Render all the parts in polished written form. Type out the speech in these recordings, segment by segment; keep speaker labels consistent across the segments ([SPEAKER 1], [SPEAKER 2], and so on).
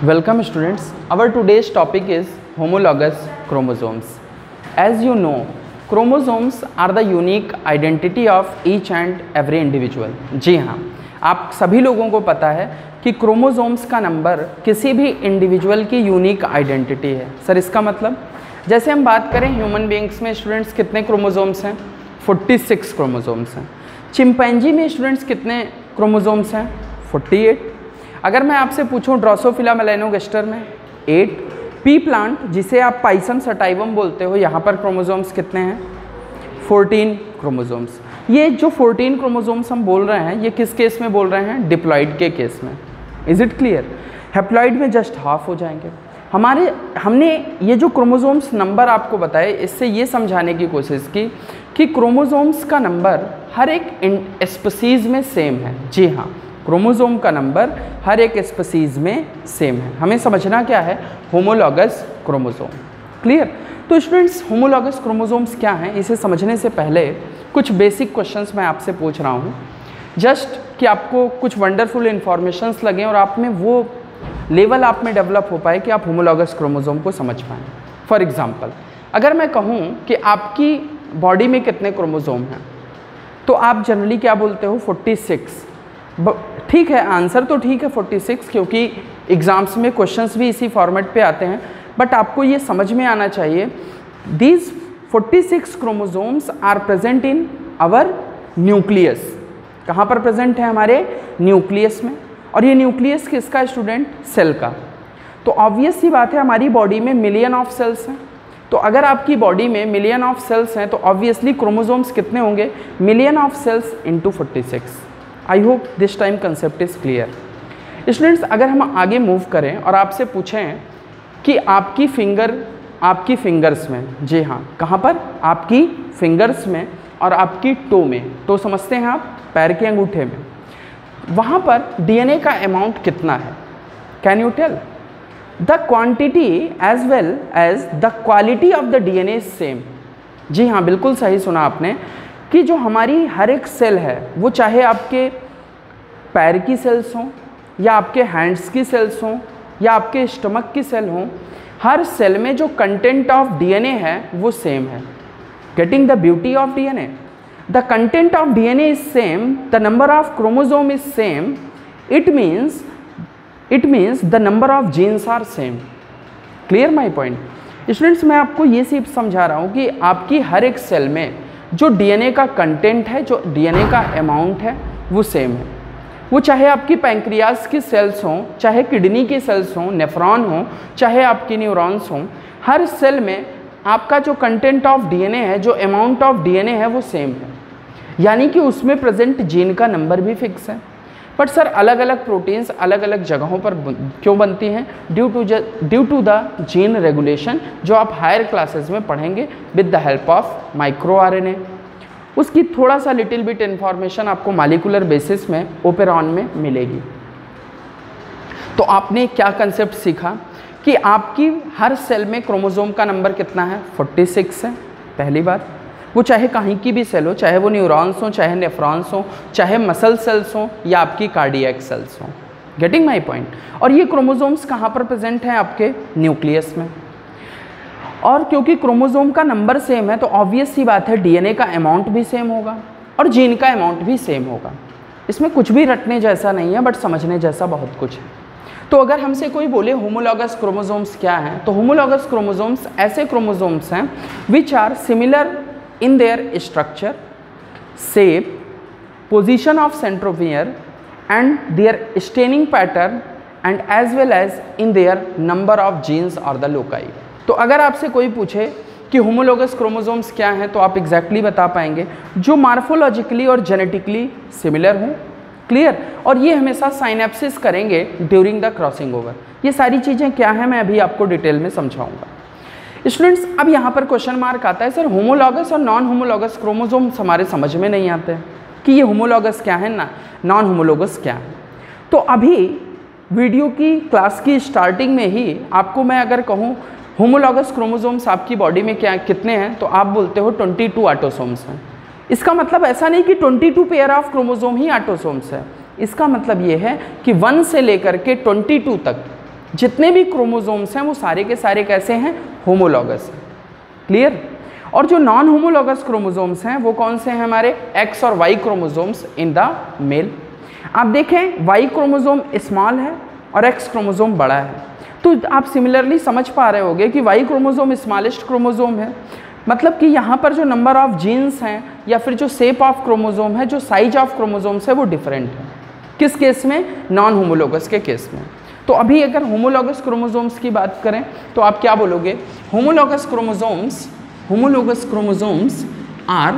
[SPEAKER 1] Welcome students. Our today's topic is homologous chromosomes. As you know, chromosomes are the unique identity of each and every individual. जी हाँ, आप सभी लोगों को पता है कि क्रोमोसोम्स का नंबर किसी भी इंडिविजुअल की यूनिक आइडेंटिटी है। सर इसका मतलब जैसे हम बात करें ह्यूमन बीइंग्स में स्टूडेंट्स कितने क्रोमोसोम्स हैं? 46 क्रोमोसोम्स हैं। चिंपैंजी में स्टूडेंट्स कितने क्रोमोसोम्स हैं? 48। अगर मैं आपसे पूछूं ड्रोसोफिला मेलानोगास्टर में 8। पी प्लांट जिसे आप पाइसम सटाइवम बोलते हो, यहाँ पर क्रोमोसोम्स कितने हैं? 14 क्रोमोसोम्स। ये जो 14 क्रोमोसोम्स हम बोल रहे हैं ये किस केस में बोल रहे हैं? डिप्लॉइड के केस में। Is it clear? हैप्लॉइड में जस्ट हाफ हो जाएंगे। हमने ये जो क्रोमोसोम्स नंबर आपको बताए, इससे ये समझाने की कोशिश की कि क्रोमोसोम्स का नंबर हर एक स्पीसीज़ में सेम है। जी हाँ, क्रोमोसोम का नंबर हर एक स्पीसीज़ में सेम है। हमें समझना क्या है? Homologous chromosome. क्लियर? तो स्टूडेंट्स, होमोलॉगस क्रोमोसोम्स क्या हैं, इसे समझने से पहले कुछ बेसिक क्वेश्चंस मैं आपसे पूछ रहा हूँ, जस्ट कि आपको कुछ वंडरफुल इन्फॉर्मेशंस लगें और आप में वो लेवल आप में डेवलप हो पाए कि आप होमोलॉगस क्रोमोसोम को समझ पाएँ। फॉर एग्जाम्पल, अगर मैं कहूँ कि आपकी बॉडी में कितने क्रोमोसोम हैं, तो आप जनरली क्या बोलते हो? 46। ठीक है, आंसर तो ठीक है 46, क्योंकि एग्ज़ाम्स में क्वेश्चंस भी इसी फॉर्मेट पे आते हैं। बट आपको ये समझ में आना चाहिए, these 46 chromosomes are present in our nucleus. कहाँ पर प्रेजेंट है? हमारे न्यूक्लियस में। और ये न्यूक्लियस किसका स्टूडेंट? सेल का। तो ऑब्वियस सी बात है, हमारी बॉडी में मिलियन ऑफ सेल्स हैं। तो अगर आपकी बॉडी में मिलियन ऑफ सेल्स हैं तो ऑब्वियसली क्रोमोसोम्स कितने होंगे? Million of cells into 46। I hope this time concept is clear. Students, अगर हम आगे मूव करें और आपसे पूछें कि आपकी फिंगर्स में, जी हाँ, कहाँ पर? आपकी फिंगर्स में और आपकी टो में, टो समझते हैं आप, पैर के अंगूठे में, वहाँ पर डीएनए का अमाउंट कितना है? Can you tell? The quantity as well as the quality of the DNA is same. जी हाँ, बिल्कुल सही सुना आपने कि जो हमारी हर एक सेल है, वो चाहे आपके पैर की सेल्स हों या आपके हैंड्स की सेल्स हों या आपके स्टमक की सेल हों, हर सेल में जो कंटेंट ऑफ डीएनए है वो सेम है। Getting the beauty of DNA, the content of DNA is same, the number of chromosome is same, it means the number of genes are same. Clear my point? Students, मैं आपको ये सिर्फ समझा रहा हूँ कि आपकी हर एक सेल में जो डीएनए का कंटेंट है, जो डीएनए का अमाउंट है, वो सेम है। वो चाहे आपकी पैंक्रियाज की सेल्स हों, चाहे किडनी की सेल्स हों, नेफ्रॉन हों, चाहे आपकी न्यूरॉन्स हों, हर सेल में आपका जो कंटेंट ऑफ डीएनए है, जो अमाउंट ऑफ डीएनए है, वो सेम है। यानी कि उसमें प्रेजेंट जीन का नंबर भी फिक्स है। बट सर, अलग अलग प्रोटीन्स अलग अलग जगहों पर क्यों बनती हैं? Due to the gene regulation, जो आप हायर क्लासेस में पढ़ेंगे with the help of micro RNA. उसकी थोड़ा सा लिटिल बिट इन्फॉर्मेशन आपको मॉलिक्यूलर बेसिस में ओपेरॉन में मिलेगी। तो आपने क्या कंसेप्ट सीखा कि आपकी हर सेल में क्रोमोसोम का नंबर कितना है? 46 है। पहली बात, वो चाहे कहीं की भी सेल हो, चाहे वो न्यूरॉन्स हो, चाहे नेफ्रॉन्स हो, चाहे मसल सेल्स हो या आपकी कार्डियक सेल्स हो। Getting my point? और ये क्रोमोसोम्स कहाँ पर प्रेजेंट हैं? आपके न्यूक्लियस में। और क्योंकि क्रोमोसोम का नंबर सेम है तो ऑब्वियस सी बात है डीएनए का अमाउंट भी सेम होगा और जीन का अमाउंट भी सेम होगा। इसमें कुछ भी रटने जैसा नहीं है, बट समझने जैसा बहुत कुछ है। तो अगर हमसे कोई बोले होमोलॉगस क्रोमोसोम्स क्या हैं, तो होमोलॉगस क्रोमोसोम्स ऐसे क्रोमोसोम्स हैं which are similar in their structure, shape, position of centromere and their staining pattern and as well as in their number of genes or the loci। तो अगर आपसे कोई पूछे कि होमोलॉगस क्रोमोसोम्स क्या हैं, तो आप एग्जैक्टली बता पाएंगे जो मार्फोलॉजिकली और जेनेटिकली सिमिलर हों। क्लियर? और ये हमेशा साइनेप्सिस करेंगे ड्यूरिंग द क्रॉसिंग ओवर। ये सारी चीज़ें क्या हैं मैं अभी आपको डिटेल में समझाऊंगा। स्टूडेंट्स, अब यहाँ पर क्वेश्चन मार्क आता है, सर होमोलॉगस और नॉन होमोलॉगस क्रोमोसोम्स हमारे समझ में नहीं आते हैं कि ये होमोलॉगस क्या है ना नॉन होमोलॉगस क्या है। तो अभी वीडियो की क्लास की स्टार्टिंग में ही आपको मैं अगर कहूँ होमोलॉगस क्रोमोसोम्स आपकी बॉडी में क्या कितने हैं, तो आप बोलते हो 22 ऑटोसोम्स हैं। इसका मतलब ऐसा नहीं कि 22 pair of chromosome he autosomes है। इसका मतलब ये है कि 1 से लेकर के 22 तक जितने भी क्रोमोसोम्स हैं वो सारे के सारे कैसे हैं, होमोलॉगस हैं। क्लियर। और जो नॉन होमोलॉगस क्रोमोसोम्स हैं वो कौन से हैं हमारे, एक्स और Y chromosomes in the male. आप देखें वाई क्रोमोसोम स्मॉल है और एक्स क्रोमोसोम बड़ा है, तो आप सिमिलरली समझ पा रहे होंगे कि वाई क्रोमोसोम स्मॉलेस्ट क्रोमोसोम है, मतलब कि यहाँ पर जो नंबर ऑफ जीन्स हैं या फिर जो शेप ऑफ क्रोमोसोम है, जो साइज ऑफ क्रोमोसोम्स है वो डिफरेंट है। किस केस में, नॉन होमोलॉगस के केस में। तो अभी अगर होमोलॉगस क्रोमोसोम्स की बात करें तो आप क्या बोलोगे, homologous chromosomes are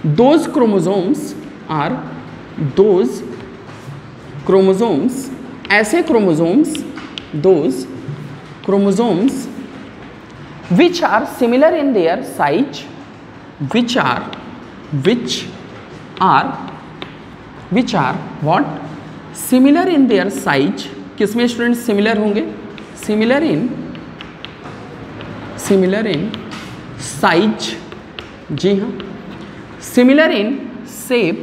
[SPEAKER 1] those chromosomes ऐसे chromosomes which are similar in their size, which are what, similar in their size। किसमें स्टूडेंट्स सिमिलर होंगे, सिमिलर इन साइज, जी हाँ, similar in shape,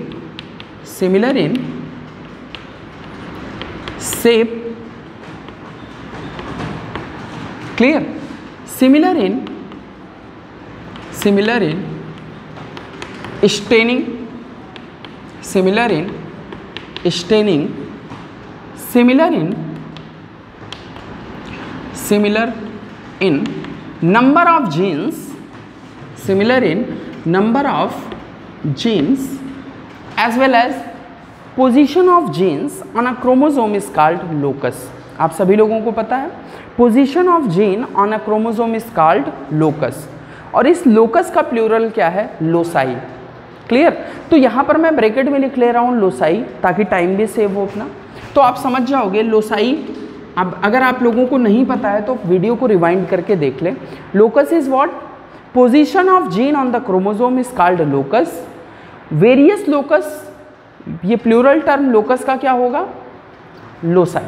[SPEAKER 1] clear, similar in staining, similar in number of genes, as well as position of genes on a chromosome is called locus। आप सभी लोगों को पता है position of gene on a chromosome is called locus, और इस locus का plural क्या है, लोसाई। क्लियर। तो यहाँ पर मैं ब्रैकेट में लिख ले रहा हूँ लोसाई, ताकि टाइम भी सेव हो अपना। तो आप समझ जाओगे लोसाई। अब अगर आप लोगों को नहीं पता है तो वीडियो को रिवाइंड करके देख लें। Locus is what, position of gene on the chromosome is called locus. Various locus, ये प्लूरल टर्म लोकस का क्या होगा, लोसाई।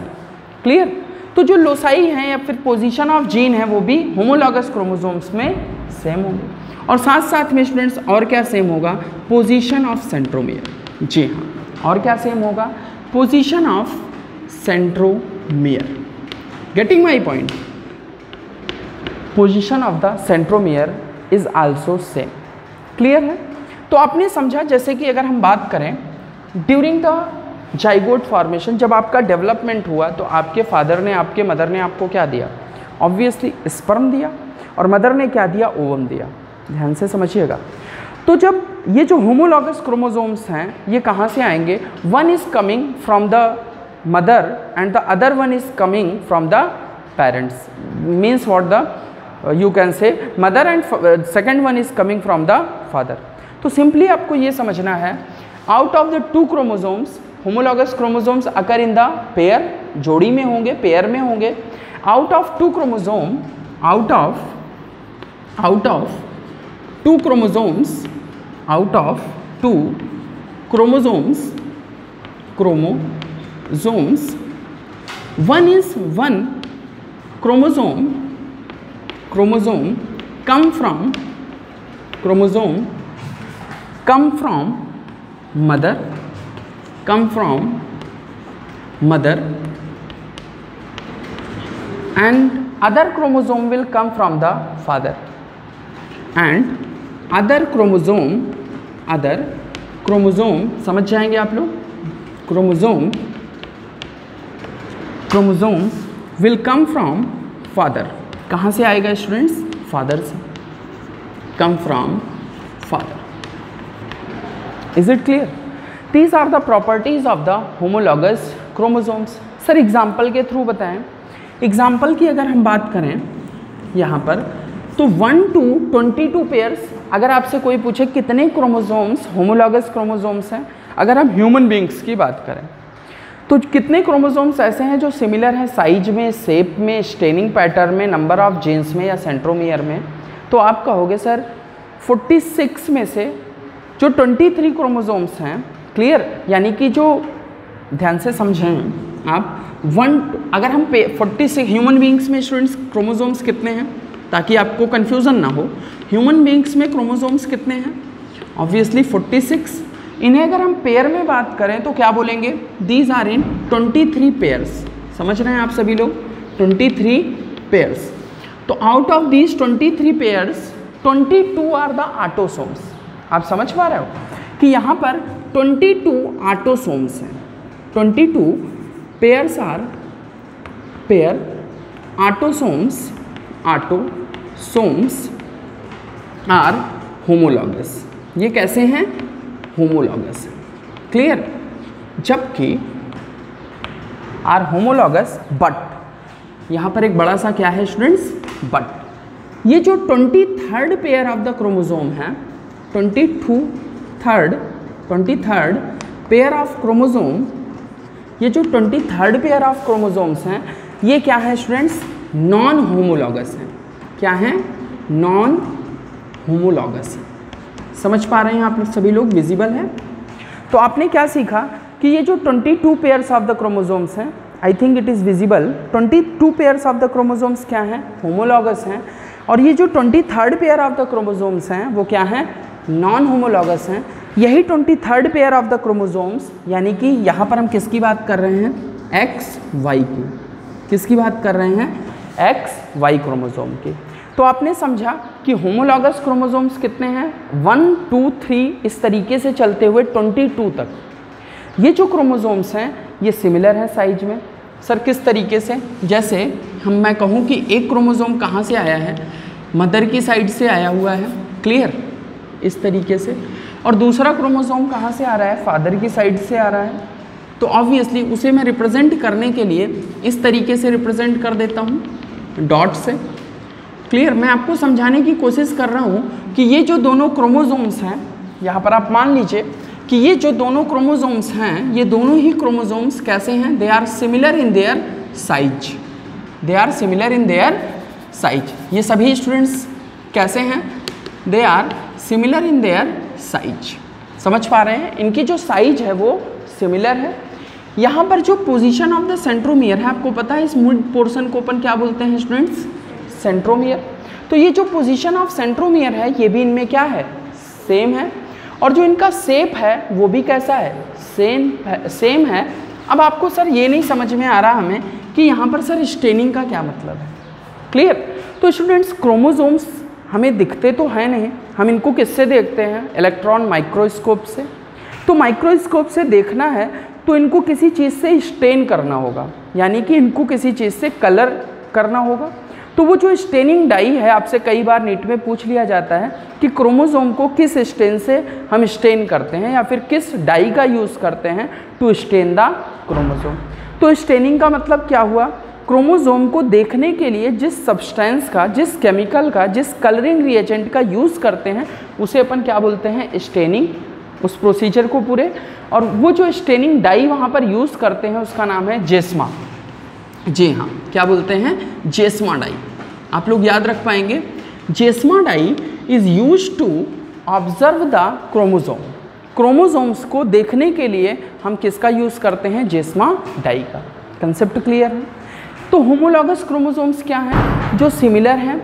[SPEAKER 1] क्लियर। तो जो लोसाई हैं या फिर पोजीशन ऑफ जीन है वो भी होमोलॉगस क्रोमोसोम्स में सेम होंगे, और साथ साथ में स्टूडेंट्स और क्या सेम होगा, पोजीशन ऑफ सेंट्रोमियर। जी हाँ, और क्या सेम होगा, position of centromere. Getting my point, position of the centromere is also same. Clear है। तो आपने समझा, जैसे कि अगर हम बात करें ड्यूरिंग द जाइगोट फॉर्मेशन, जब आपका डेवलपमेंट हुआ तो आपके फादर ने, आपके मदर ने आपको क्या दिया, ऑब्वियसली स्पर्म दिया, और मदर ने क्या दिया, ओवम दिया। ध्यान से समझिएगा। तो जब ये जो होमोलॉगस क्रोमोसोम्स हैं ये कहाँ से आएंगे, one is coming from the mother and the other one is coming from the parents, means what the you can say mother and second one is coming from the father. तो simply आपको ये समझना है, out of the two chromosomes, homologous chromosomes occur in the pair, जोड़ी में होंगे, pair में होंगे। Out of two chromosome, out of two chromosomes, one chromosome come from mother, and other chromosome will come from the father, and other chromosome समझ जाएंगे आप लोग, chromosome will come from father। कहाँ से आएगा स्टूडेंट्स, फादर से, come from father। Is it clear? These are the properties of the homologous chromosomes। Sir example के through बताएं। एग्जाम्पल की अगर हम बात करें यहाँ पर, तो 1 to 22 पेयर्स, अगर आपसे कोई पूछे कितने क्रोमोसोम्स होमोलॉगस क्रोमोसोम्स हैं, अगर हम ह्यूमन बींग्स की बात करें तो कितने क्रोमोसोम्स ऐसे हैं जो सिमिलर हैं साइज में, शेप में, स्टेनिंग पैटर्न में, नंबर ऑफ जीन्स में या सेंट्रोमियर में, तो आप कहोगे सर 46 में से जो 23 क्रोमोसोम्स हैं, क्लियर, यानी कि जो, ध्यान से समझें आप, अगर हम 46 ह्यूमन बींग्स में स्टूडेंट्स क्रोमोसोम्स कितने हैं, ताकि आपको कन्फ्यूज़न ना हो, ह्यूमन बींग्स में क्रोमोसोम्स कितने हैं, ऑब्वियसली 46। इन्हें अगर हम पेयर में बात करें तो क्या बोलेंगे, दीज आर इन 23 पेयर्स। समझ रहे हैं आप सभी लोग, 23 पेयर्स। तो out of these 23 pairs 22 are the autosomes. आप समझ पा रहे हो कि यहाँ पर 22 ऑटोसोम्स हैं। 22 pairs are pair autosomes are homologous. ये कैसे हैं? होमोलॉगस। क्लियर? जबकि आर होमोलॉगस बट, यहाँ पर एक बड़ा सा क्या है स्टूडेंट्स? बट। ये जो 23rd pair of the chromosome है, 23rd पेयर ऑफ क्रोमोसोम, ये जो 23rd पेयर ऑफ क्रोमोसोम्स हैं ये क्या है स्टूडेंट्स? नॉन होमोलॉगस है। क्या है? नॉन होमोलॉगस है। समझ पा रहे हैं आप सभी लोग? विजिबल है? तो आपने क्या सीखा कि ये जो 22 पेयर्स ऑफ द क्रोमोसोम्स हैं, I think it is visible, 22 pairs of the chromosomes क्या हैं? होमोलॉगस हैं। और ये जो 23rd pair of the chromosomes हैं वो क्या हैं? नॉन होमोलॉगस हैं। यही 23rd pair of the chromosomes, यानी कि यहाँ पर हम किसकी बात कर रहे हैं? एक्स वाई की। किसकी बात कर रहे हैं? एक्स वाई क्रोमोसोम की। तो आपने समझा कि होमोलॉगस क्रोमोसोम्स कितने हैं? 1 2 3 इस तरीके से चलते हुए 22 तक। ये जो क्रोमोसोम्स हैं ये सिमिलर है साइज में। सर किस तरीके से? जैसे मैं कहूँ कि एक क्रोमोसोम कहाँ से आया है? मदर की साइड से आया हुआ है। क्लियर? इस तरीके से। और दूसरा क्रोमोसोम कहाँ से आ रहा है? फादर की साइड से आ रहा है। तो ऑब्वियसली उसे मैं रिप्रेजेंट करने के लिए इस तरीके से रिप्रेजेंट कर देता हूँ, डॉट से। क्लियर? मैं आपको समझाने की कोशिश कर रहा हूँ कि ये जो दोनों क्रोमोसोम्स हैं, यहाँ पर आप मान लीजिए कि ये जो दोनों क्रोमोसोम्स हैं, ये दोनों ही क्रोमोसोम्स कैसे हैं? They are similar in their size. They are similar in their size. ये सभी स्टूडेंट्स कैसे हैं? They are similar in their size. समझ पा रहे हैं? इनकी जो साइज है वो सिमिलर है। यहाँ पर जो पोजीशन ऑफ द सेंट्रोमियर है, आपको पता है इस मिड पोर्शन को अपन क्या बोलते हैं स्टूडेंट्स? सेंट्रोमियर। तो ये जो पोजीशन ऑफ सेंट्रोमियर है ये भी इनमें क्या है? सेम है। और जो इनका शेप है वो भी कैसा है? सेम है। अब आपको सर ये नहीं समझ में आ रहा हमें कि यहाँ पर सर स्टेनिंग का क्या मतलब है? क्लियर? तो स्टूडेंट्स क्रोमोसोम्स हमें दिखते तो हैं नहीं, हम इनको किससे देखते हैं? इलेक्ट्रॉन माइक्रोस्कोप से। तो माइक्रोस्कोप से देखना है तो इनको किसी चीज़ से स्टेन करना होगा, यानी कि इनको किसी चीज़ से कलर करना होगा। तो वो जो स्टेनिंग डाई है, आपसे कई बार नीट में पूछ लिया जाता है कि क्रोमोसोम को किस स्टेन से हम स्टेन करते हैं या फिर किस डाई का यूज़ करते हैं टू स्टेन द क्रोमोसोम। तो स्टेनिंग का मतलब क्या हुआ? क्रोमोसोम को देखने के लिए जिस सब्सटेंस का, जिस केमिकल का, जिस कलरिंग रिएजेंट का यूज़ करते हैं उसे अपन क्या बोलते हैं? स्टेनिंग। उस प्रोसीजर को पूरे, और वो जो स्टेनिंग डाई वहाँ पर यूज़ करते हैं उसका नाम है जेस्मा। जी हाँ, क्या बोलते हैं? Giemsa dye. आप लोग याद रख पाएंगे। Giemsa dye is used to observe the chromosome. Chromosomes को देखने के लिए हम किसका यूज़ करते हैं? जेस्मा डाई का। कंसेप्ट क्लियर है? तो होमोलॉगस क्रोमोसोम्स क्या हैं? जो सिमिलर हैं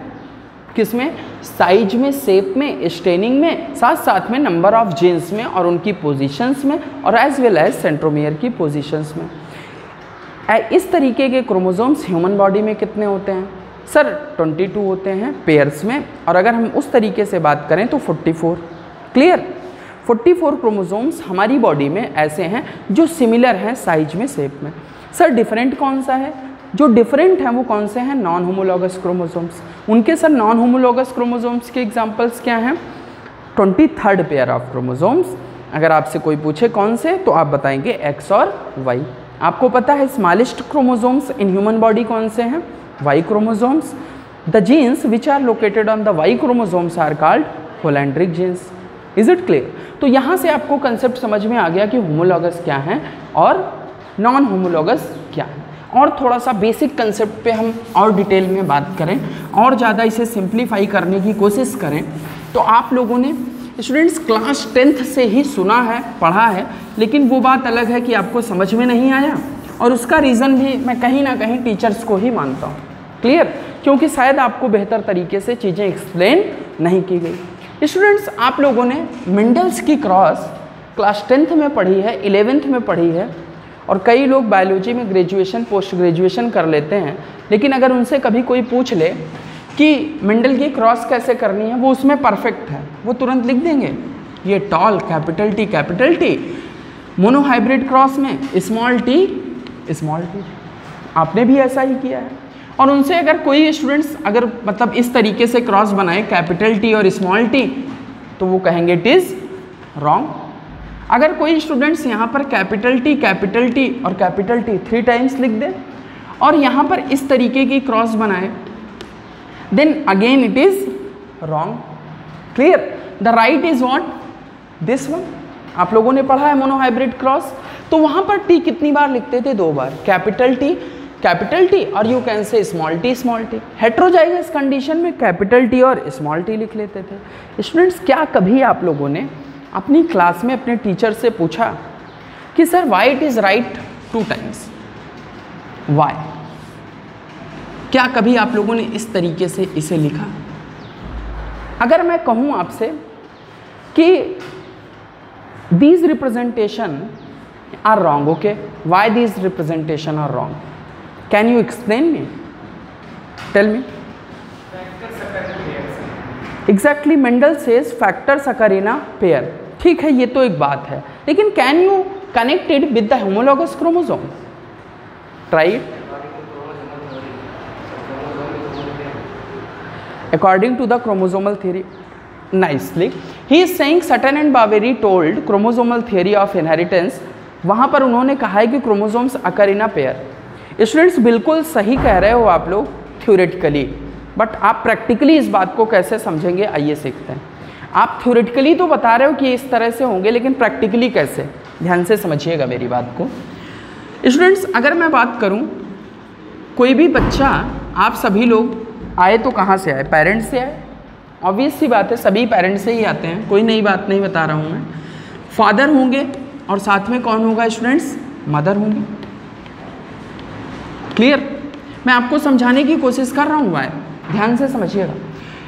[SPEAKER 1] किसमें? साइज में, शेप में, स्टेनिंग में, साथ साथ में नंबर ऑफ जीन्स में और उनकी पोजीशंस में, और एज वेल एज सेंट्रोमियर की पोजीशंस में। इस तरीके के क्रोमोसोम्स ह्यूमन बॉडी में कितने होते हैं? सर 22 होते हैं पेयर्स में, और अगर हम उस तरीके से बात करें तो 44। क्लियर? 44 क्रोमोसोम्स हमारी बॉडी में ऐसे हैं जो सिमिलर हैं साइज में, शेप में। सर डिफरेंट कौन सा है? जो डिफरेंट हैं वो कौन से हैं? Non homologous chromosomes. उनके सर नॉन होमोलॉगस क्रोमोसोम्स के एग्जांपल्स क्या हैं? 23rd pair of chromosomes. अगर आपसे कोई पूछे कौन से, तो आप बताएंगे एक्स और वाई। आपको पता है smallest chromosomes in human body कौन से हैं? Y chromosomes. The genes which are located on the Y chromosomes are called holandric genes. Is it clear? तो यहाँ से आपको कंसेप्ट समझ में आ गया कि होमोलॉगस क्या है और नॉन होमोलॉगस क्या है। और थोड़ा सा बेसिक कंसेप्ट पे हम और डिटेल में बात करें और ज़्यादा इसे सिंप्लीफाई करने की कोशिश करें, तो आप लोगों ने स्टूडेंट्स क्लास 10th से ही सुना है, पढ़ा है, लेकिन वो बात अलग है कि आपको समझ में नहीं आया, और उसका रीज़न भी मैं कहीं ना कहीं टीचर्स को ही मानता हूँ। क्लियर? क्योंकि शायद आपको बेहतर तरीके से चीज़ें एक्सप्लेन नहीं की गई। स्टूडेंट्स आप लोगों ने मेंडल्स की क्रॉस क्लास 10th में पढ़ी है, 11th में पढ़ी है, और कई लोग बायोलॉजी में ग्रेजुएशन पोस्ट ग्रेजुएशन कर लेते हैं, लेकिन अगर उनसे कभी कोई पूछ ले कि मेंडल की क्रॉस कैसे करनी है, वो उसमें परफेक्ट है, वो तुरंत लिख देंगे ये toll capital T, monohybrid cross में स्मॉल टी। आपने भी ऐसा ही किया है। और उनसे अगर कोई स्टूडेंट्स अगर मतलब इस तरीके से क्रॉस बनाए कैपिटल टी और स्मॉल टी, तो वो कहेंगे इट इज़ रॉन्ग। अगर कोई स्टूडेंट्स यहाँ पर कैपिटल टी और कैपिटल टी 3 टाइम्स लिख दे और यहाँ पर इस तरीके की क्रॉस बनाए, then again it is wrong. Clear? The right is what? This one. आप लोगों ने पढ़ा है मोनोहाइब्रिड क्रॉस, तो वहाँ पर टी कितनी बार लिखते थे? 2 बार, कैपिटल टी और यू कैन से स्मॉल टी। हेट्रोजाइगस कंडीशन में कैपिटल टी और स्मॉल टी लिख लेते थे। स्टूडेंट्स, क्या कभी आप लोगों ने अपनी क्लास में अपने टीचर से पूछा कि sir why it is right 2 times? Why? क्या कभी आप लोगों ने इस तरीके से इसे लिखा? अगर मैं कहूँ आपसे कि these representation are wrong, okay? Why these representation are wrong? Can you explain me? Tell me. Exactly, Mendel says factors occur in a pair. ठीक है, ये तो एक बात है, लेकिन can you connect it with the homologous chromosome? Try it. According to the chromosomal theory. Nicely. He is saying Sutton and Boveri told chromosomal theory of inheritance. वहाँ पर उन्होंने कहा है कि chromosomes occur in a pair. Students, बिल्कुल सही कह रहे हो आप लोग थ्योरेटिकली, बट आप प्रैक्टिकली इस बात को कैसे समझेंगे, आइए सीखते हैं। आप थ्योरेटिकली तो बता रहे हो कि इस तरह से होंगे, लेकिन प्रैक्टिकली कैसे? ध्यान से समझिएगा मेरी बात को। स्टूडेंट्स, अगर मैं बात करूँ, कोई भी बच्चा, आप सभी लोग आए तो कहाँ से आए? पेरेंट्स से आए। ऑब्वियस सी बात है, सभी पेरेंट्स से ही आते हैं, कोई नई बात नहीं बता रहा हूँ मैं। फादर होंगे और साथ में कौन होगा स्टूडेंट्स? मदर होंगे। क्लियर? मैं आपको समझाने की कोशिश कर रहा हूँ भाई, ध्यान से समझिएगा।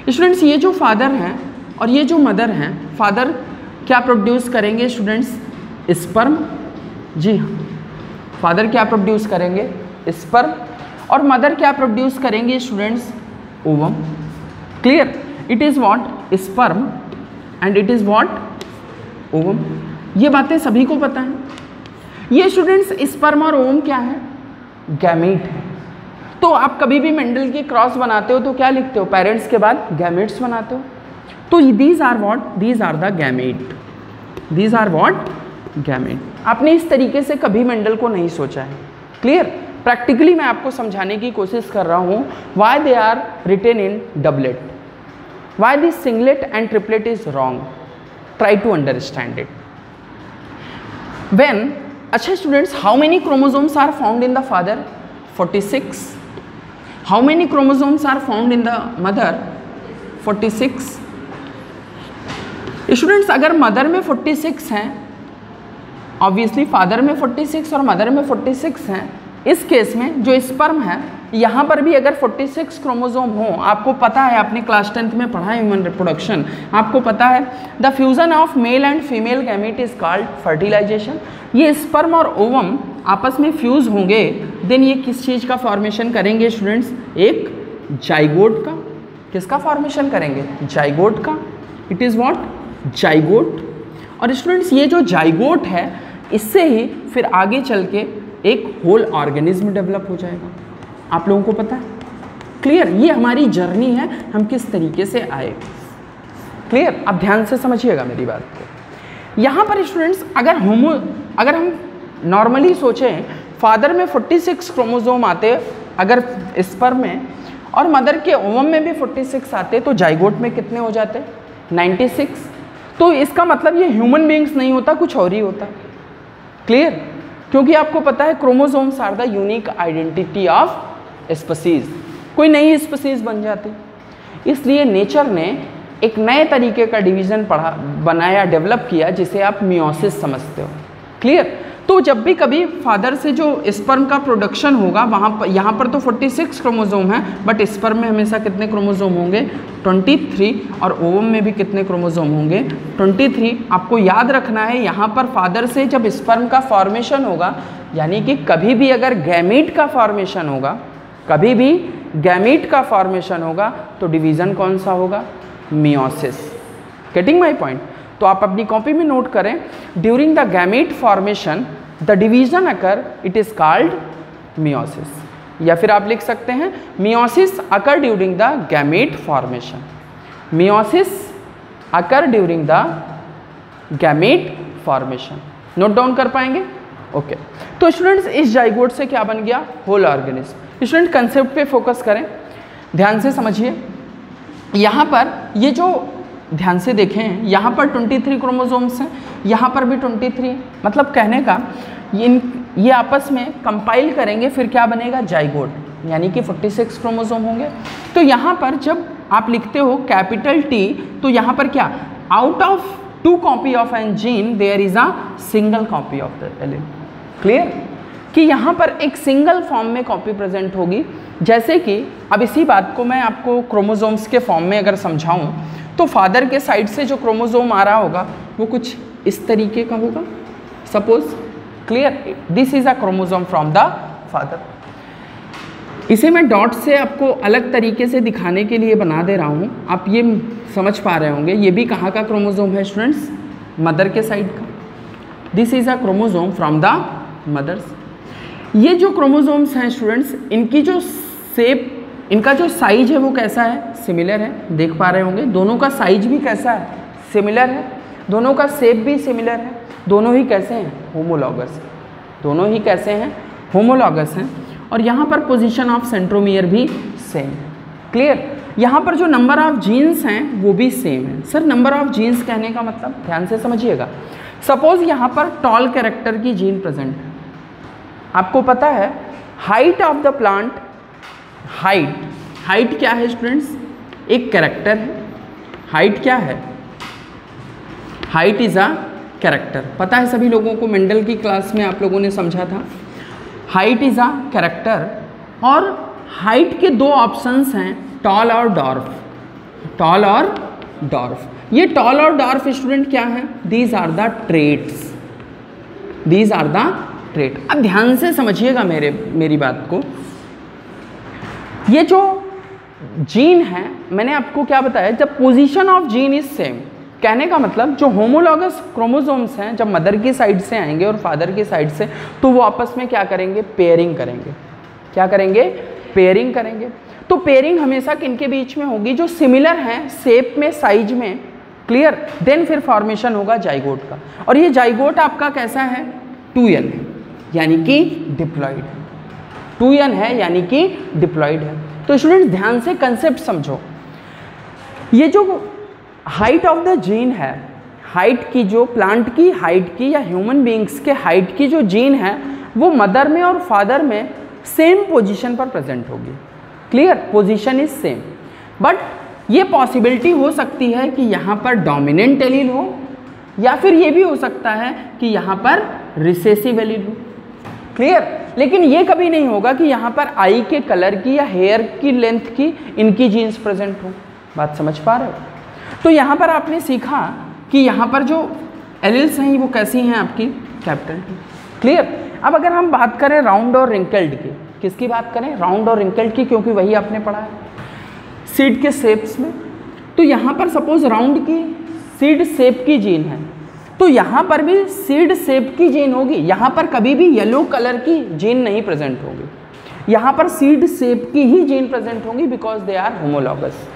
[SPEAKER 1] स्टूडेंट्स, ये जो फादर हैं और ये जो मदर हैं, फादर क्या प्रोड्यूस करेंगे स्टूडेंट्स? स्पर्म। जी हाँ, फादर क्या प्रोड्यूस करेंगे? स्पर्म। और मदर क्या प्रोड्यूस करेंगे students? Ovum. Clear? It is what? Sperm and it is what? Ovum. ये बातें सभी को पता है। ये स्टूडेंट्स स्पर्म और ओवम क्या है? गैमीट है। तो आप कभी भी मेंडल की क्रॉस बनाते हो तो क्या लिखते हो? पेरेंट्स के बाद गैमेट्स बनाते हो। तो these are what? These are the gamete. These are what? Gamete. आपने इस तरीके से कभी मेंडल को नहीं सोचा है। क्लियर? प्रैक्टिकली मैं आपको समझाने की कोशिश कर रहा हूँ why they are written in doublet, why this singlet and triplet is wrong. Try to understand it. When, अच्छा students, how many chromosomes are found in the father? 46. How many chromosomes are found in the mother? 46. Students, अगर mother में 46 हैं, obviously father में 46 और mother में 46 हैं, इस case में जो स्पर्म है यहाँ पर भी अगर 46 क्रोमोसोम हो, आपको पता है, आपने क्लास 10th में पढ़ा है ह्यूमन रिप्रोडक्शन, आपको पता है the fusion of male and female gamete is called fertilisation. ये स्पर्म और ओवम आपस में फ्यूज होंगे, देन ये किस चीज़ का फॉर्मेशन करेंगे स्टूडेंट्स? एक जाइगोट का। किसका फॉर्मेशन करेंगे? जाइगोट का। It is what? जाइगोट। और स्टूडेंट्स, ये जो जाइगोट है, इससे ही फिर आगे चल के एक होल ऑर्गेनिज्म डेवलप हो जाएगा। आप लोगों को पता है? क्लियर? ये हमारी जर्नी है, हम किस तरीके से आए। क्लियर? आप ध्यान से समझिएगा मेरी बात को। यहाँ पर स्टूडेंट्स, अगर हम नॉर्मली सोचें, फादर में 46 क्रोमोसोम आते अगर स्पर्म में, और मदर के ओवम में भी 46 आते, तो जाइगोट में कितने हो जाते? 96। तो इसका मतलब ये ह्यूमन बीइंग्स नहीं होता, कुछ और ही होता। क्लियर? क्योंकि आपको पता है chromosomes are the unique identity of species, कोई नई स्पीसीज बन जाती। इसलिए नेचर ने एक नए तरीके का डिवीज़न बनाया, डेवलप किया, जिसे आप मियोसिस समझते हो। क्लियर? तो जब भी कभी फादर से जो स्पर्म का प्रोडक्शन होगा वहाँ पर, यहाँ पर तो 46 क्रोमोसोम है, बट स्पर्म में हमेशा कितने क्रोमोसोम होंगे? 23। और ओवम में भी कितने क्रोमोसोम होंगे? 23। आपको याद रखना है यहाँ पर फादर से जब स्पर्म का फॉर्मेशन होगा, यानी कि कभी भी अगर गैमीट का फॉर्मेशन होगा, कभी भी गैमीट का फॉर्मेशन होगा तो डिवीज़न कौन सा होगा? मियोसिस। Getting my point? तो आप अपनी कॉपी में नोट करें, during the gamete formation the division occur, it is called meiosis. या फिर आप लिख सकते हैं meiosis occur during the gamete formation. Meiosis occur during the gamete formation. Note down कर पाएंगे? ओके। तो स्टूडेंट्स इस जाइगोट से क्या बन गया? Whole organism. स्टूडेंट कंसेप्ट पे फोकस करें, ध्यान से समझिए। यहाँ पर ये जो ध्यान से देखें, यहाँ पर 23 क्रोमोसोम्स हैं, यहाँ पर भी 23, मतलब कहने का ये आपस में कंपाइल करेंगे फिर क्या बनेगा? जाइगोट, यानी कि 46 क्रोमोसोम होंगे। तो यहाँ पर जब आप लिखते हो कैपिटल T, तो यहाँ पर क्या? Out of 2 copy of an gene there is a single copy of the allele. Clear? कि यहाँ पर एक सिंगल फॉर्म में कॉपी प्रेजेंट होगी। जैसे कि अब इसी बात को मैं आपको क्रोमोसोम्स के फॉर्म में अगर समझाऊँ, तो फादर के साइड से जो क्रोमोसोम आ रहा होगा वो कुछ इस तरीके का होगा, suppose. Clear? This is a chromosome from the father. इसे मैं डॉट से आपको अलग तरीके से दिखाने के लिए बना दे रहा हूँ, आप ये समझ पा रहे होंगे। ये भी कहाँ का क्रोमोसोम है स्टूडेंट्स? मदर के साइड का। This is a chromosome from the mother's. ये जो क्रोमोसोम्स हैं स्टूडेंट्स, इनकी जो शेप, इनका जो साइज है वो कैसा है? सिमिलर है। देख पा रहे होंगे दोनों का साइज भी कैसा है? सिमिलर है। दोनों का शेप भी सिमिलर है। दोनों ही कैसे हैं? होमोलॉगस। दोनों ही कैसे हैं? होमोलॉगस हैं। और यहाँ पर पोजीशन ऑफ सेंट्रोमियर भी सेम। क्लियर? यहाँ पर जो नंबर ऑफ जीन्स हैं वो भी सेम है। सर नंबर ऑफ जीन्स कहने का मतलब, ध्यान से समझिएगा। सपोज यहाँ पर टॉल कैरेक्टर की जीन प्रेजेंट है। आपको पता है height of the plant, height क्या है स्टूडेंट्स? एक कैरेक्टर है। हाइट क्या है? Height is a character. पता है सभी लोगों को, मेंडल की क्लास में आप लोगों ने समझा था। Height is a character. और हाइट के 2 ऑप्शंस हैं, टॉल और डॉर्फ। टॉल और डॉर्फ। ये टॉल और डॉर्फ स्टूडेंट क्या है? These are the traits. These are the trait. अब ध्यान से समझिएगा मेरी बात को। ये जो जीन है, मैंने आपको क्या बताया? जब position of gene is same, कहने का मतलब जो होमोलॉगस क्रोमोसोम्स हैं जब मदर की साइड से आएंगे और फादर की साइड से, तो वो आपस में क्या करेंगे? पेयरिंग करेंगे। क्या करेंगे? पेयरिंग करेंगे। तो पेयरिंग हमेशा किनके बीच में होगी? जो सिमिलर हैं शेप में, साइज में। क्लियर? देन फिर फॉर्मेशन होगा जाइगोट का। और ये जाइगोट आपका कैसा है? 2n है, यानी कि डिप्लॉइड है। 2n है यानी कि डिप्लॉइड है। तो स्टूडेंट्स ध्यान से कंसेप्ट समझो। ये जो हाइट ऑफ द जीन है, हाइट की जो प्लांट की हाइट की या ह्यूमन बीइंग्स के हाइट की जो जीन है, वो मदर में और फादर में सेम पोजीशन पर प्रेजेंट होगी। Clear? Position is same. But ये पॉसिबिलिटी हो सकती है कि यहाँ पर डोमिनेंट एलील हो, या फिर ये भी हो सकता है कि यहाँ पर रिसेसिव एलील हो। क्लियर? लेकिन ये कभी नहीं होगा कि यहाँ पर आई के कलर की या हेयर की लेंथ की इनकी जीन्स प्रेजेंट हो। बात समझ पा रहे हो? तो यहाँ पर आपने सीखा कि यहाँ पर जो एलील्स हैं वो कैसी हैं आपकी? Capital T। क्लियर? अब अगर हम बात करें राउंड और रिंकल्ड की, किसकी बात करें? राउंड और रिंकल्ड की, क्योंकि वही आपने पढ़ा है सीड के शेप्स में। तो यहाँ पर सपोज राउंड की सीड शेप की जीन है, तो यहाँ पर भी सीड शेप की जीन होगी। यहाँ पर कभी भी येलो कलर की जीन नहीं प्रेजेंट होगी, यहाँ पर सीड शेप की ही जीन प्रेजेंट होंगी, बिकॉज दे आर होमोलॉगस।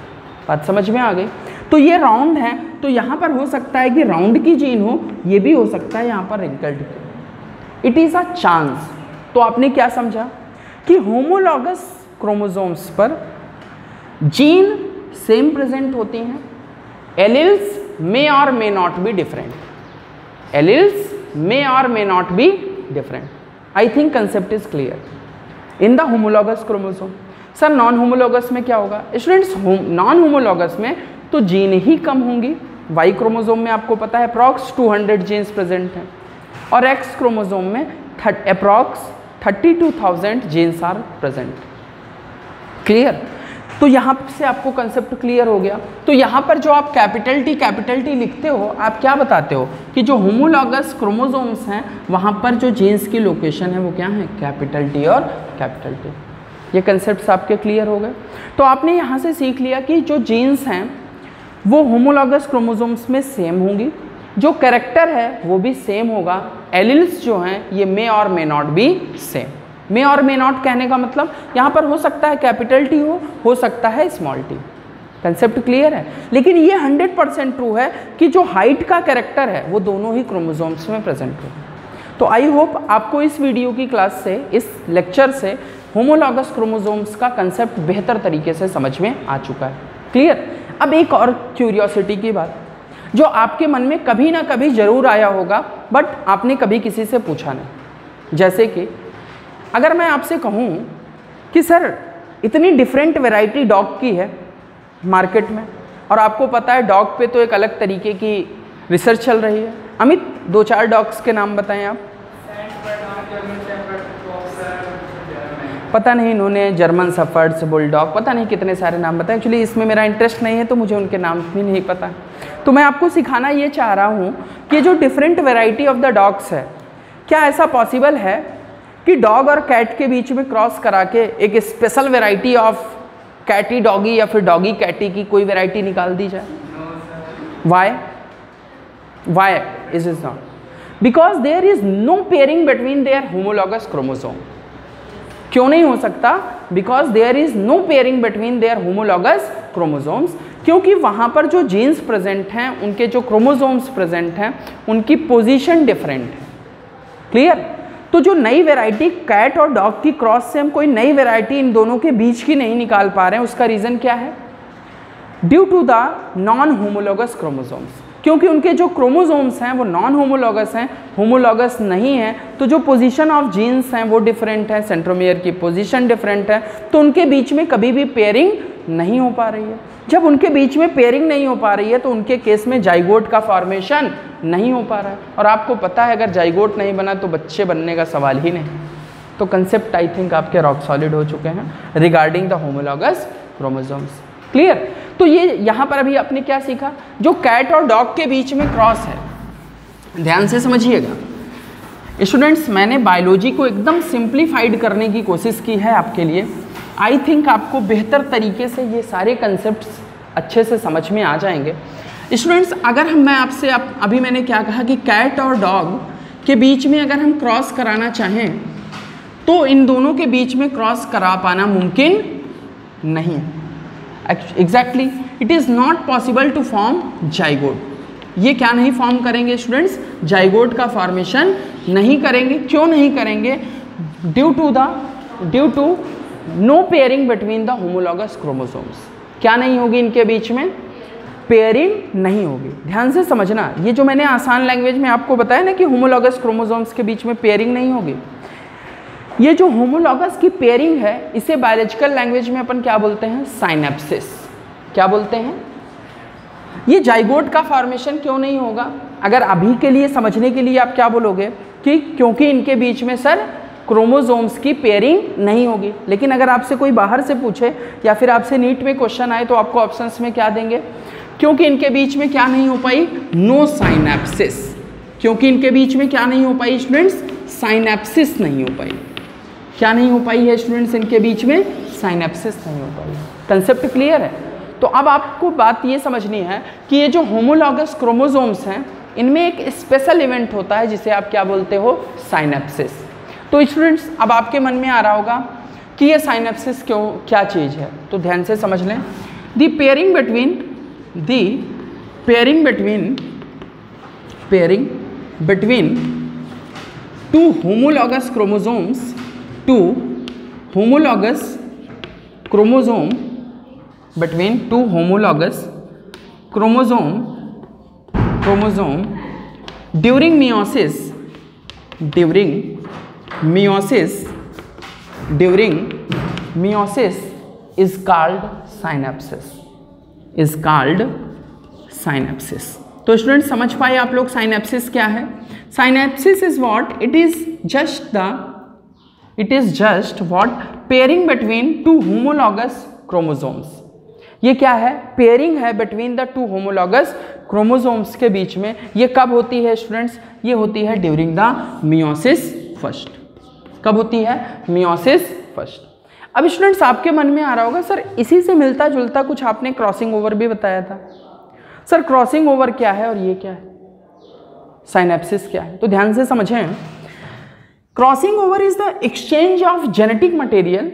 [SPEAKER 1] बात समझ में आ गई? तो ये राउंड है, तो यहाँ पर हो सकता है कि राउंड की जीन हो, ये भी हो सकता है यहाँ पर रिंकल्ड की। It is a chance. तो आपने क्या समझा कि होमोलॉगस क्रोमोसोम्स पर जीन सेम प्रेजेंट होती हैं, alleles may or may not be different. Alleles may or may not be different. I think concept is clear. In the homologous chromosome. Sir non homologous में क्या होगा? Students non homologous में तो gene ही कम होंगी। Y chromosome में आपको पता है अप्रॉक्स 200 जीन्स प्रेजेंट हैं। और एक्स क्रोमोसोम में approx 32,000 genes are present. Clear? तो यहाँ से आपको कंसेप्ट क्लियर हो गया। तो यहाँ पर जो आप कैपिटल टी लिखते हो, आप क्या बताते हो कि जो होमोलॉगस क्रोमोसोम्स हैं वहाँ पर जो जीन्स की लोकेशन है वो क्या है, कैपिटल टी और कैपिटल टी। ये कंसेप्ट्स आपके क्लियर हो गए। तो आपने यहाँ से सीख लिया कि जो जीन्स हैं वो होमोलॉगस क्रोमोसोम्स में सेम होंगी, जो कैरेक्टर है वो भी सेम होगा, एलिल्स जो हैं ये मे और मे नॉट बी सेम। मे और मे नॉट कहने का मतलब यहाँ पर हो सकता है कैपिटल टी हो सकता है स्मॉल टी। कंसेप्ट क्लियर है? लेकिन ये 100% ट्रू है कि जो हाइट का कैरेक्टर है वो दोनों ही क्रोमोसोम्स में प्रेजेंट हो। तो आई होप आपको इस वीडियो की क्लास से, इस लेक्चर से होमोलॉगस क्रोमोसोम्स का कंसेप्ट बेहतर तरीके से समझ में आ चुका है। क्लियर? अब एक और क्यूरियोसिटी की बात जो आपके मन में कभी ना कभी जरूर आया होगा बट आपने कभी किसी से पूछा नहीं। जैसे कि अगर मैं आपसे कहूँ कि सर इतनी डिफरेंट वैरायटी डॉग की है मार्केट में, और आपको पता है डॉग पे तो एक अलग तरीके की रिसर्च चल रही है। अमित 2-4 डॉग्स के नाम बताएं आप। पता नहीं, इन्होंने जर्मन शेफर्ड्स, बुलडॉग, पता नहीं कितने सारे नाम बताए। एक्चुअली इसमें मेरा इंटरेस्ट नहीं है तो मुझे उनके नाम भी नहीं पता। तो मैं आपको सिखाना ये चाह रहा हूँ कि जो different variety of the dogs है, क्या ऐसा पॉसिबल है कि डॉग और कैट के बीच में क्रॉस करा के एक special variety of catty doggy या फिर डॉगी कैटी की कोई वैरायटी निकाल दी जाए? Why is is not? Because there is no pairing between their homologous chromosome. क्यों नहीं हो सकता? Because there is no pairing between their homologous chromosomes, क्योंकि वहाँ पर जो जीन्स प्रेजेंट हैं, उनके जो क्रोमोसोम्स प्रेजेंट हैं, उनकी पोजीशन डिफरेंट है। क्लियर? तो जो नई वैरायटी कैट और डॉग की क्रॉस से हम कोई नई वैरायटी इन दोनों के बीच की नहीं निकाल पा रहे हैं, उसका रीज़न क्या है? Due to the non homologous chromosomes, क्योंकि उनके जो क्रोमोसोम्स हैं वो नॉन होमोलॉगस हैं, होमोलॉगस नहीं है। तो जो पोजीशन ऑफ जीन्स हैं वो डिफरेंट है, सेंट्रोमियर की पोजीशन डिफरेंट है, तो उनके बीच में कभी भी पेयरिंग नहीं हो पा रही है। जब उनके बीच में पेयरिंग नहीं हो पा रही है तो उनके केस में जाइगोट का फॉर्मेशन नहीं हो पा रहा है। और आपको पता है अगर जाइगोट नहीं बना तो बच्चे बनने का सवाल ही नहीं। तो कंसेप्ट आई थिंक आपके रॉक सॉलिड हो चुके हैं regarding the homologous chromosomes. Clear? तो ये यहाँ पर अभी आपने क्या सीखा? जो कैट और डॉग के बीच में क्रॉस है, ध्यान से समझिएगा स्टूडेंट्स। मैंने बायोलॉजी को एकदम सिंप्लीफाइड करने की कोशिश की है आपके लिए। आई थिंक आपको बेहतर तरीके से ये सारे कंसेप्ट्स अच्छे से समझ में आ जाएंगे। स्टूडेंट्स, अगर मैं आपसे अभी मैंने क्या कहा कि कैट और डॉग के बीच में अगर हम क्रॉस कराना चाहें तो इन दोनों के बीच में क्रॉस करा पाना मुमकिन नहीं। Exactly it is not possible to form zygote. ये क्या नहीं फॉर्म करेंगे स्टूडेंट्स? जाइगोट का फॉर्मेशन नहीं करेंगे। क्यों नहीं करेंगे? Due to no pairing between the homologous chromosomes. क्या नहीं होगी इनके बीच में? पेयरिंग नहीं होगी। ध्यान से समझना, ये जो मैंने आसान लैंग्वेज में आपको बताया ना कि होमोलॉगस क्रोमोसोम्स के बीच में पेयरिंग नहीं होगी, ये जो होमोलॉगस की पेयरिंग है इसे बायोलॉजिकल लैंग्वेज में अपन क्या बोलते हैं? साइनेप्सिस। क्या बोलते हैं? ये जाइगोट का फॉर्मेशन क्यों नहीं होगा? अगर अभी के लिए समझने के लिए आप क्या बोलोगे कि क्योंकि इनके बीच में सर क्रोमोसोम्स की पेयरिंग नहीं होगी। लेकिन अगर आपसे कोई बाहर से पूछे या फिर आपसे नीट में क्वेश्चन आए तो आपको ऑप्शंस में क्या देंगे? क्योंकि इनके बीच में क्या नहीं हो पाई? No synapsis. क्योंकि इनके बीच में क्या नहीं हो पाई स्टूडेंट्स? साइनेप्सिस नहीं हो पाई। क्या नहीं हो पाई है स्टूडेंट्स? इनके बीच में साइनेप्सिस नहीं हो पाई। कंसेप्ट क्लियर है? तो अब आपको बात ये समझनी है कि ये जो होमोलॉगस क्रोमोसोम्स हैं इनमें एक स्पेशल इवेंट होता है जिसे आप क्या बोलते हो? साइनेप्सिस। तो स्टूडेंट्स, अब आपके मन में आ रहा होगा कि ये साइनेप्सिस क्या चीज़ है, तो ध्यान से समझ लें। The pairing between two homologous chromosomes between two homologous chromosome during meiosis is called synapses. तो स्टूडेंट समझ पाए आप लोग साइनेप्सिस क्या है? Synapsis is what? It is just what? Pairing between two homologous chromosomes. ये क्या है? पेयरिंग है between the two homologous chromosomes के बीच में। ये कब होती है स्टूडेंट्स? ये होती है ड्यूरिंग द मियोसिस फर्स्ट। कब होती है? Meiosis first. अब स्टूडेंट्स आपके मन में आ रहा होगा सर इसी से मिलता जुलता कुछ आपने क्रॉसिंग ओवर भी बताया था। सर क्रॉसिंग ओवर क्या है और ये क्या है? साइनेप्सिस क्या है? तो ध्यान से समझें। Crossing over is the exchange of genetic material.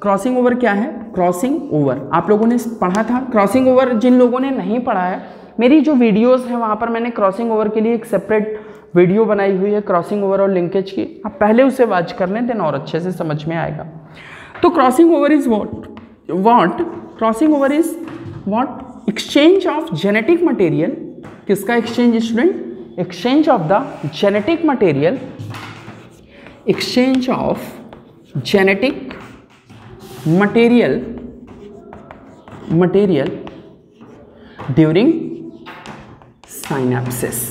[SPEAKER 1] Crossing over क्या है? क्रॉसिंग ओवर आप लोगों ने पढ़ा था। क्रॉसिंग ओवर जिन लोगों ने नहीं पढ़ा है, मेरी जो वीडियोस हैं वहाँ पर मैंने क्रॉसिंग ओवर के लिए एक सेपरेट वीडियो बनाई हुई है क्रॉसिंग ओवर और लिंकेज की। आप पहले उसे वॉच कर लें, देन और अच्छे से समझ में आएगा। तो crossing over is what? Crossing over is what? Exchange of genetic material. किसका exchange student? Exchange of the genetic material. Exchange of genetic material during synapsis.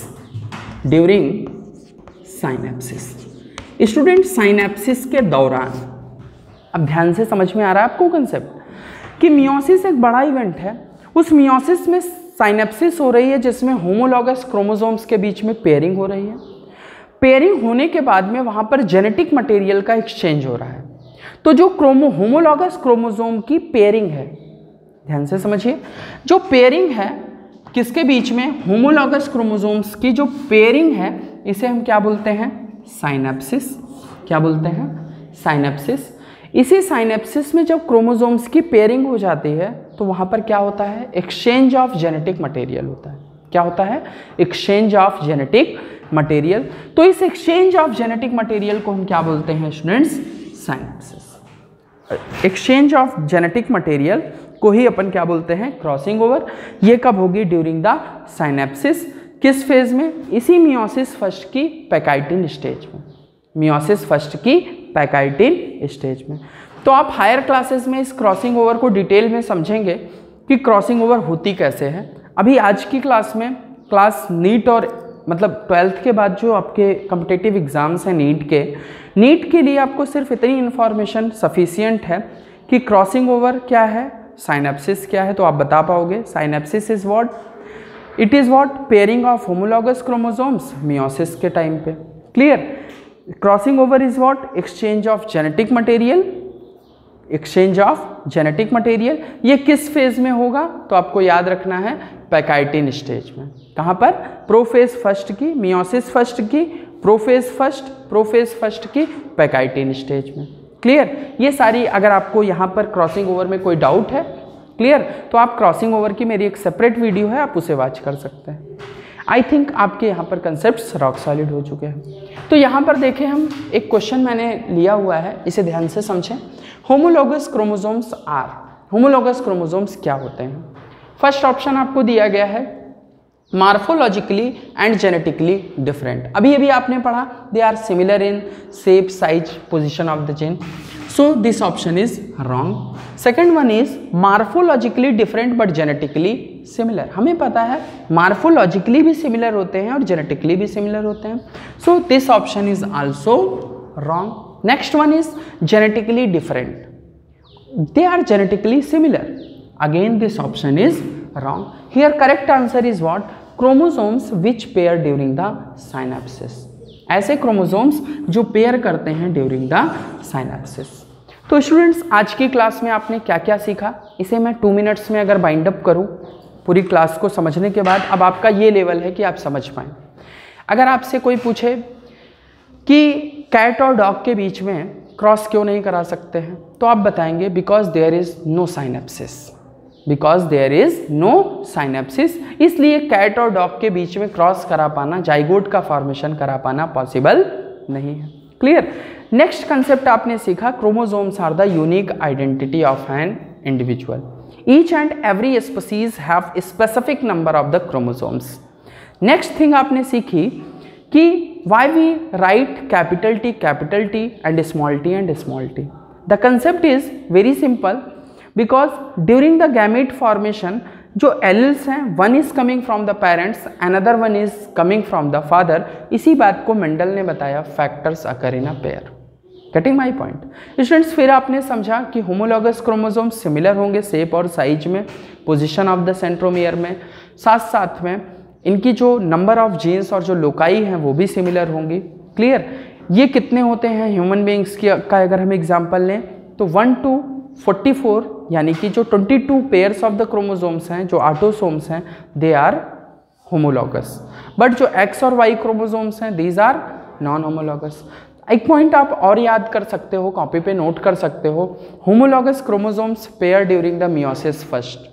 [SPEAKER 1] During synapsis student, synapsis के दौरान, अब ध्यान से समझ में आ रहा है आपको कंसेप्ट कि मियोसिस एक बड़ा इवेंट है। उस मियोसिस में साइनेप्सिस हो रही है जिसमें होमोलॉगस क्रोमोसोम्स के बीच में पेयरिंग हो रही है। पेयरिंग होने के बाद में वहां पर जेनेटिक मटेरियल का एक्सचेंज हो रहा है। तो जो होमोलॉगस क्रोमोसोम की पेयरिंग है, ध्यान से समझिए, जो पेयरिंग है किसके बीच में? होमोलॉगस क्रोमोसोम्स की जो पेयरिंग है इसे हम क्या बोलते हैं? साइनेप्सिस। क्या बोलते हैं? साइनेप्सिस। इसी साइनेप्सिस में जब क्रोमोसोम्स की पेयरिंग हो जाती है तो वहां पर क्या होता है? एक्सचेंज ऑफ जेनेटिक मटेरियल होता है। क्या होता है? Exchange of genetic material. तो इस एक्सचेंज ऑफ जेनेटिक मटेरियल को हम क्या बोलते हैं students? Synapsis. Exchange of genetic material को ही अपन क्या बोलते हैं? Crossing over. ये कब होगी? During the synapsis. किस फेज में? इसी मियोसिस फर्स्ट की पैकाइटिन स्टेज में। मियोसिस फर्स्ट की पैकाइटिन स्टेज में। तो आप हायर क्लासेस में इस क्रॉसिंग ओवर को डिटेल में समझेंगे कि क्रॉसिंग ओवर होती कैसे है। अभी आज की क्लास में, क्लास नीट और मतलब 12th के बाद जो आपके कॉम्पिटिटिव एग्जाम्स हैं नीट के लिए आपको सिर्फ इतनी इन्फॉर्मेशन सफिशिएंट है कि क्रॉसिंग ओवर क्या है, साइनेप्सिस क्या है, तो आप बता पाओगे। Synapsis is what? It is what? Pairing of homologous chromosomes meiosis के टाइम पे। Clear? Crossing over is what? Exchange of genetic material. Exchange of genetic material ये किस फेज में होगा? तो आपको याद रखना है पैकाइटिन स्टेज में। कहाँ पर? प्रोफेज फर्स्ट की, मियोसिस फर्स्ट की, प्रोफेज फर्स्ट की, पैकाइटिन स्टेज में। क्लियर? ये सारी, अगर आपको यहाँ पर क्रॉसिंग ओवर में कोई डाउट है, क्लियर, तो आप क्रॉसिंग ओवर की मेरी एक सेपरेट वीडियो है, आप उसे वॉच कर सकते हैं। आई थिंक आपके यहाँ पर कंसेप्ट्स रॉक सॉलिड हो चुके हैं। तो यहाँ पर देखें, हम एक क्वेश्चन मैंने लिया हुआ है, इसे ध्यान से समझें। Homologous chromosomes are. Homologous chromosomes क्या होते हैं? फर्स्ट ऑप्शन आपको दिया गया है मार्फोलॉजिकली एंड जेनेटिकली डिफरेंट। अभी आपने पढ़ा they are similar in shape, size, position of the gene. So this option is wrong. Second one is morphologically different but genetically similar. हमें पता है मार्फोलॉजिकली भी सिमिलर होते हैं और जेनेटिकली भी सिमिलर होते हैं। सो this option is also wrong. Next one is genetically different, they are genetically similar. Again this option is wrong. Here correct answer is what? Chromosomes which pair during the synapses. ऐसे chromosomes जो pair करते हैं during the synapsis. तो students आज की class में आपने क्या क्या सीखा, इसे मैं 2 मिनट्स में अगर बाइंड अप करूं पूरी क्लास को समझने के बाद, अब आपका ये लेवल है कि आप समझ पाएं। अगर आपसे कोई पूछे कि कैट और डॉग के बीच में क्रॉस क्यों नहीं करा सकते हैं, तो आप बताएंगे because there is no synapsis. Because there is no synapsis, इसलिए कैट और डॉग के बीच में क्रॉस करा पाना, जाइगोट का फॉर्मेशन करा पाना पॉसिबल नहीं है। क्लियर? नेक्स्ट कंसेप्ट आपने सीखा, chromosomes are the unique identity of an individual. Each and every species have specific number of the chromosomes. Next thing आपने सीखी कि why we write capital T and small t. The concept is very simple because during the gamete formation जो alleles हैं, one is coming from the parents, another one is coming from the father, इसी बात को Mendel ने बताया factors occur in a pair. Getting my point students? फिर आपने समझा कि होमोलॉगस क्रोमोसोम सिमिलर होंगे शेप और साइज में, पोजीशन ऑफ द सेंट्रोमियर में, साथ साथ में इनकी जो नंबर ऑफ जीन्स और जो लोकाई हैं वो भी सिमिलर होंगी। क्लियर? ये कितने होते हैं ह्यूमन बीइंग्स की का अगर हम एग्जांपल लें तो 1 to 44 यानी कि जो 22 पेयर्स ऑफ द क्रोमोसोम्स हैं, जो ऑटोसोम्स हैं, दे आर होमोलॉगस। बट जो एक्स और वाई क्रोमोसोम्स हैं, दीज आर नॉन होमोलॉगस। एक पॉइंट आप और याद कर सकते हो, कॉपी पे नोट कर सकते हो, homologous chromosomes pair during the meiosis first.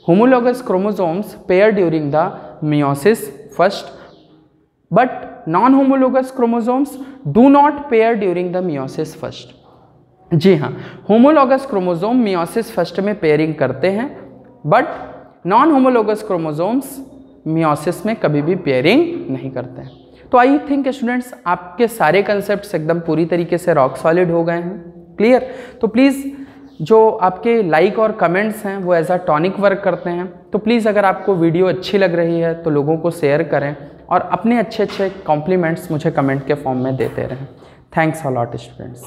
[SPEAKER 1] Homologous chromosomes pair during the meiosis first, but non-homologous chromosomes do not pair during the meiosis first। जी हाँ, होमोलॉगस क्रोमोसोम मियोसिस फर्स्ट में पेयरिंग करते हैं, but non homologous chromosomes meiosis में कभी भी pairing नहीं करते हैं। तो आई थिंक स्टूडेंट्स आपके सारे कंसेप्ट्स एकदम पूरी तरीके से रॉक सॉलिड हो गए हैं। क्लियर? तो प्लीज़ जो आपके लाइक और कमेंट्स हैं वो एज अ टॉनिक वर्क करते हैं, तो प्लीज़ अगर आपको वीडियो अच्छी लग रही है तो लोगों को शेयर करें और अपने अच्छे अच्छे कॉम्प्लीमेंट्स मुझे कमेंट के फॉर्म में देते रहें। Thanks a lot students.